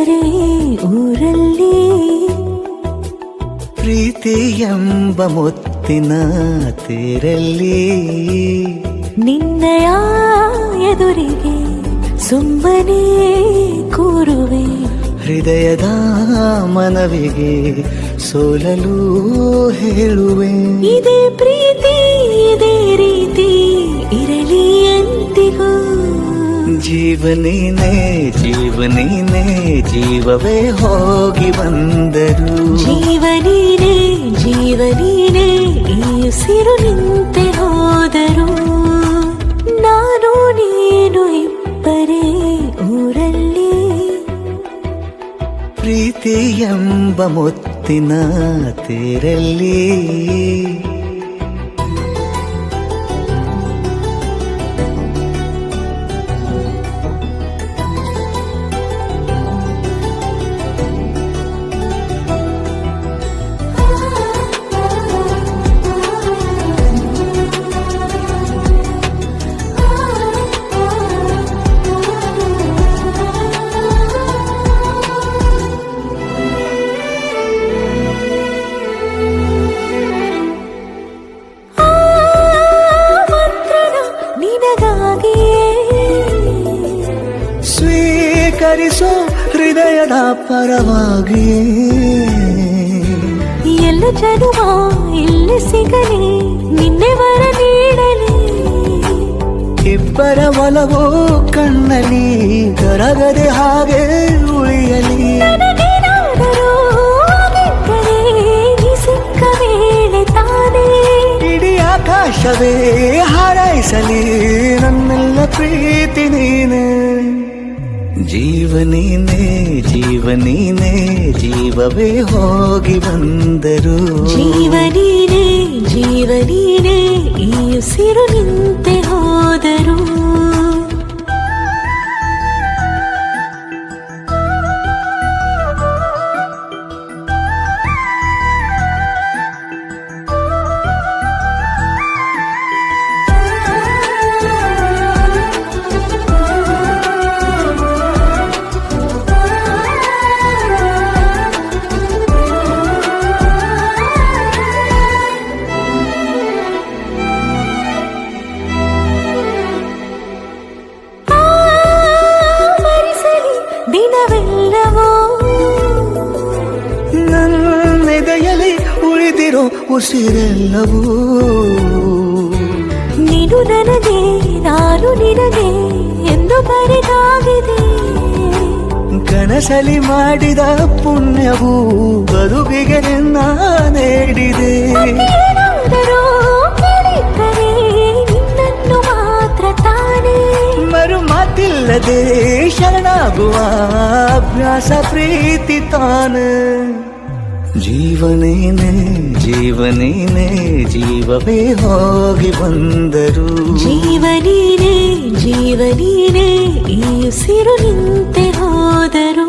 ಇಬ್ಬರೇ ಊರಲ್ಲಿ ಪ್ರೀತಿ ಎಂಬ ಮುತ್ತಿನ ತೇರಲ್ಲಿ ನಿನ್ನಯ ಎದುರಿಗೆ ಸುಮ್ಮನೆ ಕೂರುವೆ ಹೃದಯದ ಮನವಿಗೆ ಸೋಲಲು ಹೇಳುವೆ ಇದೇ ಪ್ರೀತಿ ಇದೇ ರೀತಿ ಇರಲಿ ಎಂದಿಗೂ ಜೀವನೇನೆ ಜೀವನೇನೆ ಜೀವವೇ ಹೋಗಿ ಬಂದರು ಜೀವನೀನೇ ಜೀವನೀನೇ ಈ ಉಸಿರು ನಿಂತೆ ಹೋದರು ನಾನು ನೀನು ಇಬ್ಬರೇ ಊರಲ್ಲಿ ಪ್ರೀತಿ ಎಂಬ ಮುತ್ತಿನ ತೇರಲ್ಲಿ ಸ್ವೀಕರಿಸೋ ಹೃದಯದ ಪರವಾಗಿ ಎಲ್ಲ ಜನುಮ ಇಲ್ಲಿ ಸಿಗಲಿ ನಿನ್ನೆ ವರ ನೀಡಲಿ ಇಬ್ಬರ ಒಲವು ಕಣ್ಣಲ್ಲಿ ಕರಗದೆ ಹಾಗೆ ಉಳಿಯಲಿ ನನಗೇನಾದರೂ ಆಗಿದ್ದರೆ ನೀ ಸಿಕ್ಕ ವೇಳೆ ತಾನೇ ಇಡೀ ಆಕಾಶವೇ ಹಾರೈಸಲಿ ನನ್ನೆಲ್ಲ ಪ್ರೀತಿ ನೀನೆ ಜೀವನೀನೇ ಜೀವನೀನೇ ಜೀವವೇ ಹೋಗಿ ಬಂದರು ಜೀವನೀನೇ ಜೀವನೀನೇ ಈ ಉಸಿರು ನಿಂತೆ ಹೋದರು ದಿನವೆಲ್ಲವೋ ನನ್ನೆದೆಯಲ್ಲಿ ಉಳಿದಿರೋ ಉಸಿರೆಲ್ಲವೂ ನೀನು ನನಗೆ ನಾನು ನಿನಗೆ ಎಂದು ಬರೆದಾಗಿದೆ ಕನಸಲಿ ಮಾಡಿದ ಪುಣ್ಯವು ಬದುಕಿಗೆ ನಿನ್ನ ನೀಡಿದೆ ಏನಾದರೂ ಕೇಳಿದ್ದರೆ ನಿನ್ನನ್ನು ಮಾತ್ರ ತಾನೇ ಮರು ಮಾತಿಲ್ಲದೆ ಶರಣಾಗುವ ಅಭ್ಯಾಸ ಪ್ರೀತಿ ತಾನೆ ಜೀವನೇನೆ ಜೀವನೇನೆ ಜೀವವೇ ಹೋಗಿ ಬಂದರು ಜೀವನೀನೇ ಜೀವನೀನೇ ಈ ಉಸಿರು ನಿಂತೆ ಹೋದರು